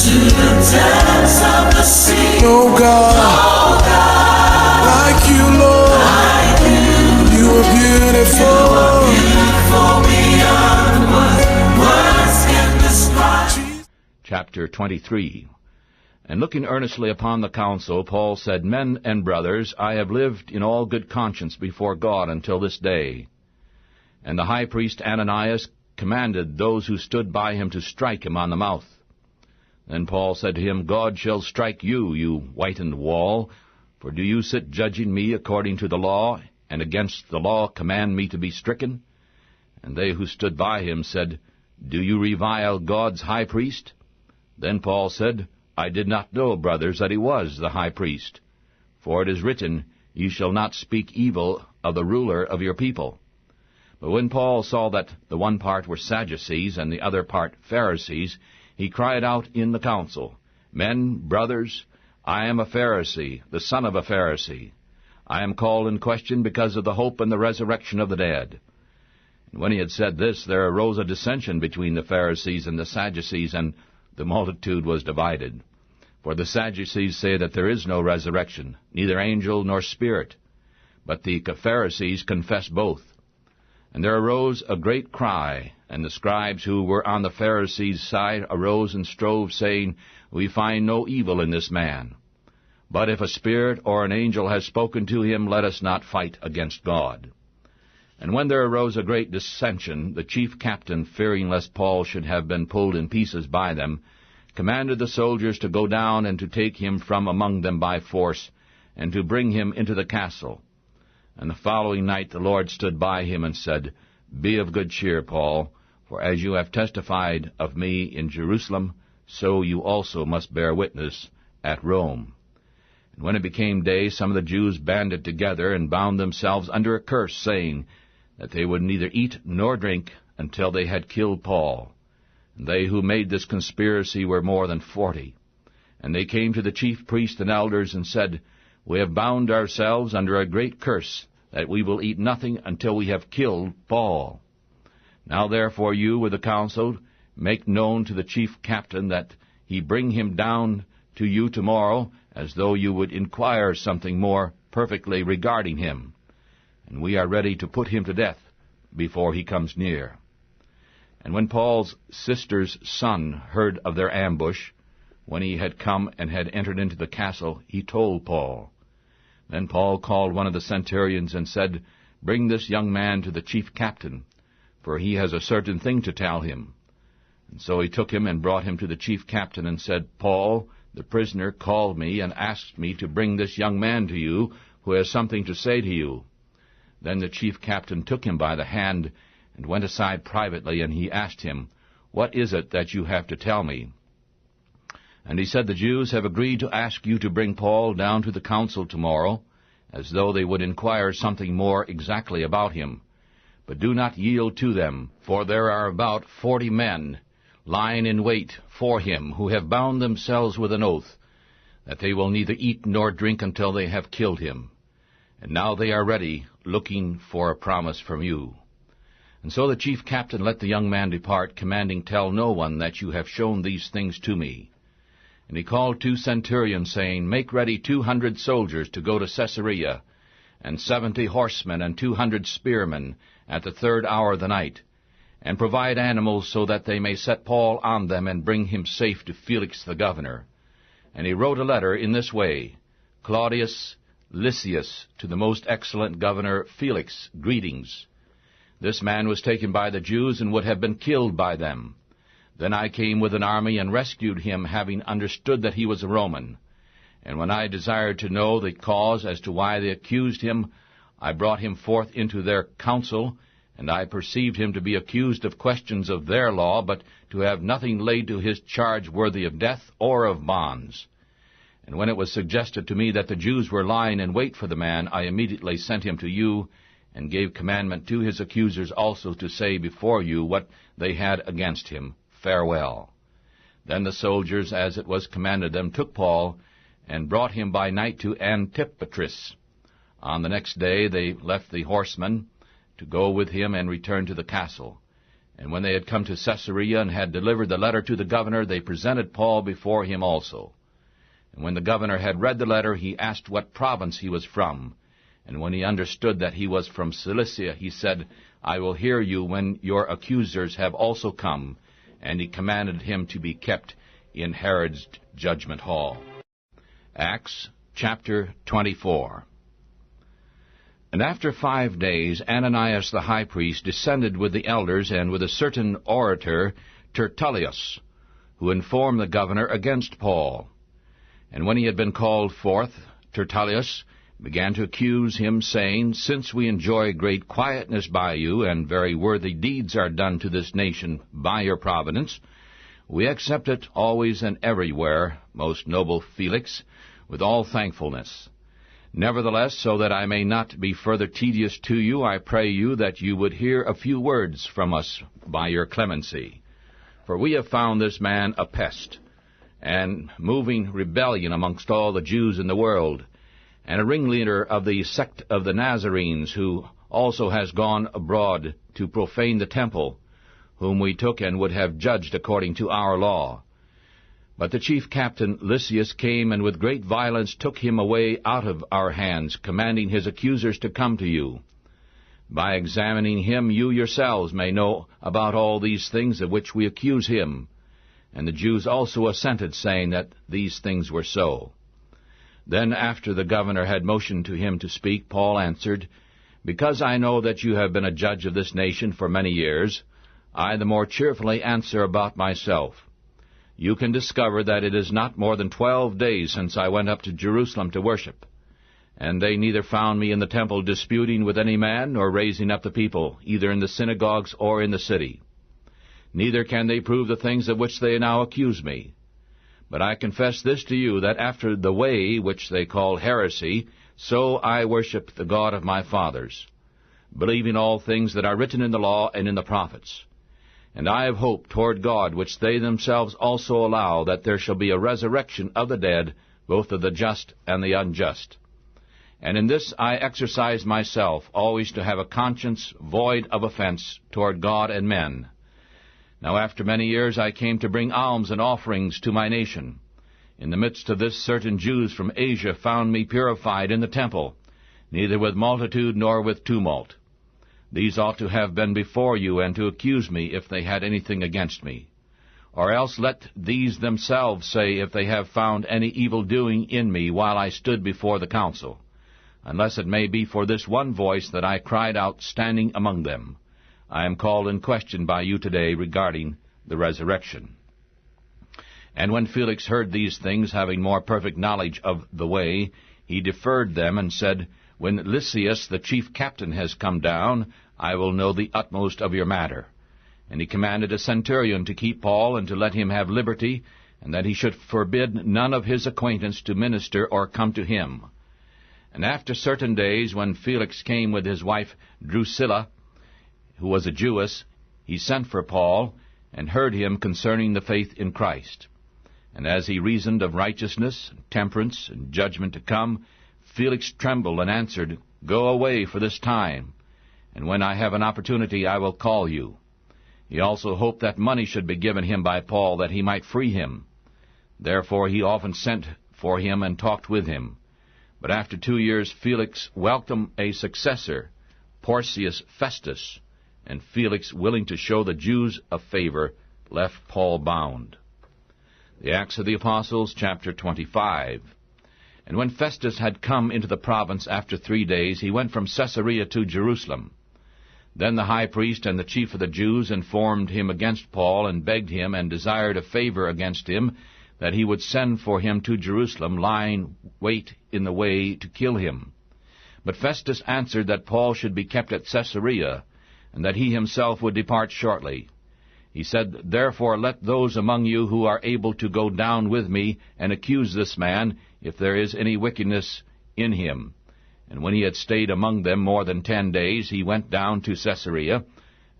to the depths of the sea. No God, like you, Lord. You are beautiful. Beyond what words can describe. Chapter 23. And looking earnestly upon the council, Paul said, Men and brothers, I have lived in all good conscience before God until this day. And the high priest Ananias commanded those who stood by him to strike him on the mouth. Then Paul said to him, God shall strike you, you whitened wall, for do you sit judging me according to the law, and against the law command me to be stricken? And they who stood by him said, Do you revile God's high priest? Then Paul said, I did not know, brothers, that he was the high priest. For it is written, Ye shall not speak evil of the ruler of your people. But when Paul saw that the one part were Sadducees, and the other part Pharisees, he cried out in the council, Men, brothers, I am a Pharisee, the son of a Pharisee. I am called in question because of the hope and the resurrection of the dead. And when he had said this, there arose a dissension between the Pharisees and the Sadducees, and the multitude was divided. For the Sadducees say that there is no resurrection, neither angel nor spirit. But the Pharisees confess both. And there arose a great cry, and the scribes who were on the Pharisees' side arose and strove, saying, We find no evil in this man. But if a spirit or an angel has spoken to him, let us not fight against God. And when there arose a great dissension, the chief captain, fearing lest Paul should have been pulled in pieces by them, commanded the soldiers to go down and to take him from among them by force, and to bring him into the castle. And the following night the Lord stood by him and said, Be of good cheer, Paul, for as you have testified of me in Jerusalem, so you also must bear witness at Rome. And when it became day, some of the Jews banded together and bound themselves under a curse, saying that they would neither eat nor drink until they had killed Paul. And they who made this conspiracy were more than 40. And they came to the chief priests and elders and said, We have bound ourselves under a great curse, that we will eat nothing until we have killed Paul. Now therefore you, with the council, make known to the chief captain that he bring him down to you tomorrow, as though you would inquire something more perfectly regarding him. And we are ready to put him to death before he comes near. And when Paul's sister's son heard of their ambush, when he had come and had entered into the castle, he told Paul. Then Paul called one of the centurions and said, Bring this young man to the chief captain, for he has a certain thing to tell him. And so he took him and brought him to the chief captain and said, Paul, the prisoner, called me and asked me to bring this young man to you, who has something to say to you. Then the chief captain took him by the hand and went aside privately, and he asked him, What is it that you have to tell me? And he said, The Jews have agreed to ask you to bring Paul down to the council tomorrow, as though they would inquire something more exactly about him. But do not yield to them, for there are about 40 men lying in wait for him, who have bound themselves with an oath, that they will neither eat nor drink until they have killed him. And now they are ready, looking for a promise from you. And so the chief captain let the young man depart, commanding, Tell no one that you have shown these things to me. And he called 2 centurions, saying, Make ready 200 soldiers to go to Caesarea, and 70 horsemen and 200 spearmen at the 3rd hour of the night, and provide animals so that they may set Paul on them and bring him safe to Felix the governor. And he wrote a letter in this way, Claudius Lysias, to the most excellent governor Felix, greetings. This man was taken by the Jews and would have been killed by them. Then I came with an army and rescued him, having understood that he was a Roman. And when I desired to know the cause as to why they accused him, I brought him forth into their council, and I perceived him to be accused of questions of their law, but to have nothing laid to his charge worthy of death or of bonds. And when it was suggested to me that the Jews were lying in wait for the man, I immediately sent him to you, and gave commandment to his accusers also to say before you what they had against him. Farewell. Then the soldiers, as it was commanded them, took Paul, and brought him by night to Antipatris. On the next day they left the horsemen to go with him and returned to the castle. And when they had come to Caesarea and had delivered the letter to the governor, they presented Paul before him also. And when the governor had read the letter, he asked what province he was from. And when he understood that he was from Cilicia, he said, I will hear you when your accusers have also come. And he commanded him to be kept in Herod's judgment hall. Acts chapter 24. And after 5 days, Ananias the high priest descended with the elders and with a certain orator, Tertullus, who informed the governor against Paul. And when he had been called forth, Tertullus began to accuse him, saying, Since we enjoy great quietness by you, and very worthy deeds are done to this nation by your providence, we accept it always and everywhere, most noble Felix, with all thankfulness. Nevertheless, so that I may not be further tedious to you, I pray you that you would hear a few words from us by your clemency. For we have found this man a pest, and moving rebellion amongst all the Jews in the world, and a ringleader of the sect of the Nazarenes, who also has gone abroad to profane the temple, whom we took and would have judged according to our law. But the chief captain Lysias came and with great violence took him away out of our hands, commanding his accusers to come to you. By examining him, you yourselves may know about all these things of which we accuse him. And the Jews also assented, saying that these things were so. Then after the governor had motioned to him to speak, Paul answered, Because I know that you have been a judge of this nation for many years, I the more cheerfully answer about myself. You can discover that it is not more than 12 days since I went up to Jerusalem to worship. And they neither found me in the temple disputing with any man, nor raising up the people, either in the synagogues or in the city. Neither can they prove the things of which they now accuse me. But I confess this to you, that after the way which they call heresy, so I worship the God of my fathers, believing all things that are written in the law and in the prophets. And I have hope toward God, which they themselves also allow, that there shall be a resurrection of the dead, both of the just and the unjust. And in this I exercise myself, always to have a conscience void of offense toward God and men. Now after many years I came to bring alms and offerings to my nation. In the midst of this certain Jews from Asia found me purified in the temple, neither with multitude nor with tumult. These ought to have been before you, and to accuse me if they had anything against me. Or else let these themselves say if they have found any evil doing in me while I stood before the council, unless it may be for this one voice that I cried out standing among them. I am called in question by you today regarding the resurrection. And when Felix heard these things, having more perfect knowledge of the way, he deferred them, and said, When Lysias the chief captain has come down, I will know the utmost of your matter. And he commanded a centurion to keep Paul, and to let him have liberty, and that he should forbid none of his acquaintance to minister or come to him. And after certain days, when Felix came with his wife Drusilla, who was a Jewess, he sent for Paul, and heard him concerning the faith in Christ. And as he reasoned of righteousness, temperance, and judgment to come, Felix trembled and answered, Go away for this time, and when I have an opportunity I will call you. He also hoped that money should be given him by Paul, that he might free him. Therefore he often sent for him and talked with him. But after 2 years Felix welcomed a successor, Porcius Festus, and Felix, willing to show the Jews a favor, left Paul bound. The Acts of the Apostles, chapter 25. And when Festus had come into the province after 3 days, he went from Caesarea to Jerusalem. Then the high priest and the chief of the Jews informed him against Paul, and begged him, and desired a favor against him, that he would send for him to Jerusalem, lying wait in the way to kill him. But Festus answered that Paul should be kept at Caesarea, and that he himself would depart shortly. He said, Therefore let those among you who are able to go down with me, and accuse this man, if there is any wickedness in him. And when he had stayed among them more than 10 days, he went down to Caesarea,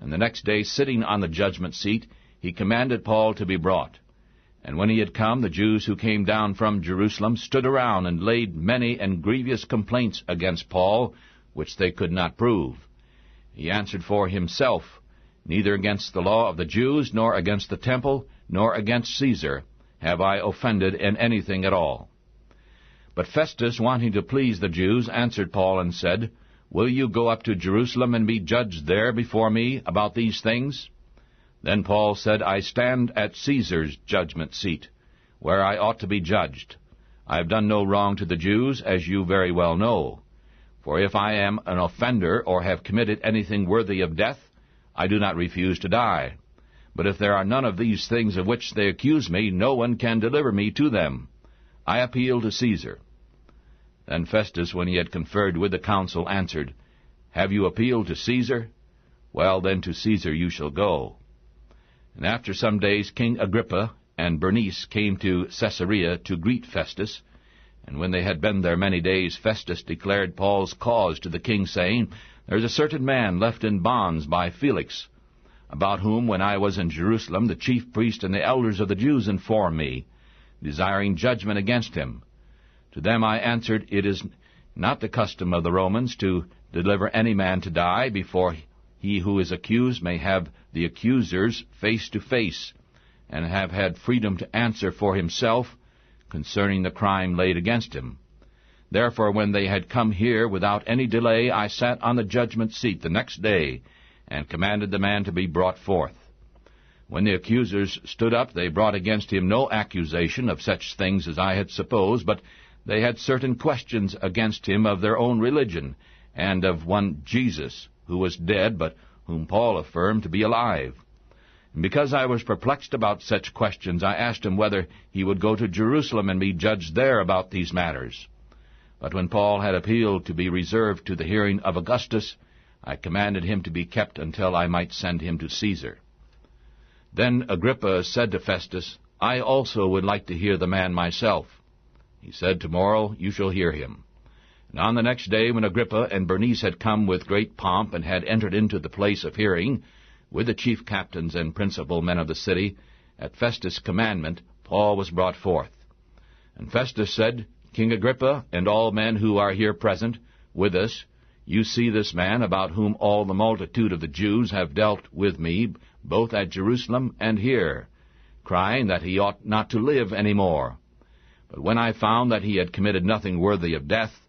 and the next day, sitting on the judgment seat, he commanded Paul to be brought. And when he had come, the Jews who came down from Jerusalem stood around, and laid many and grievous complaints against Paul, which they could not prove. He answered for himself, Neither against the law of the Jews, nor against the temple, nor against Caesar, have I offended in anything at all. But Festus, wanting to please the Jews, answered Paul and said, Will you go up to Jerusalem and be judged there before me about these things? Then Paul said, I stand at Caesar's judgment seat, where I ought to be judged. I have done no wrong to the Jews, as you very well know. For if I am an offender, or have committed anything worthy of death, I do not refuse to die. But if there are none of these things of which they accuse me, no one can deliver me to them. I appeal to Caesar. Then Festus, when he had conferred with the council, answered, Have you appealed to Caesar? Well, then to Caesar you shall go. And after some days King Agrippa and Bernice came to Caesarea to greet Festus. And when they had been there many days, Festus declared Paul's cause to the king, saying, There is a certain man left in bonds by Felix, about whom, when I was in Jerusalem, the chief priest and the elders of the Jews informed me, desiring judgment against him. To them I answered, It is not the custom of the Romans to deliver any man to die before he who is accused may have the accusers face to face, and have had freedom to answer for himself concerning the crime laid against him. Therefore, when they had come here without any delay, I sat on the judgment seat the next day, and commanded the man to be brought forth. When the accusers stood up, they brought against him no accusation of such things as I had supposed, but they had certain questions against him of their own religion, and of one Jesus, who was dead, but whom Paul affirmed to be alive. And because I was perplexed about such questions, I asked him whether he would go to Jerusalem and be judged there about these matters. But when Paul had appealed to be reserved to the hearing of Augustus, I commanded him to be kept until I might send him to Caesar. Then Agrippa said to Festus, I also would like to hear the man myself. He said, Tomorrow you shall hear him. And on the next day, when Agrippa and Bernice had come with great pomp, and had entered into the place of hearing, with the chief captains and principal men of the city, at Festus' commandment, Paul was brought forth. And Festus said, King Agrippa, and all men who are here present with us, you see this man, about whom all the multitude of the Jews have dealt with me, both at Jerusalem and here, crying that he ought not to live any more. But when I found that he had committed nothing worthy of death,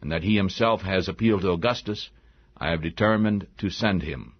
and that he himself has appealed to Augustus, I have determined to send him.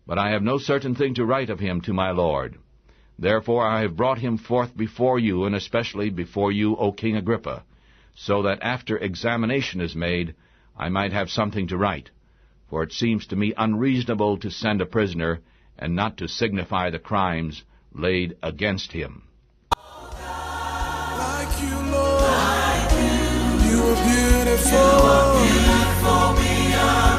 But I have no certain thing to write of him to my lord. Therefore I have brought him forth before you, and especially before you, O King Agrippa, so that after examination is made, I might have something to write. For it seems to me unreasonable to send a prisoner, and not to signify the crimes laid against him. Like you, Lord, you are beautiful. Beautiful beyond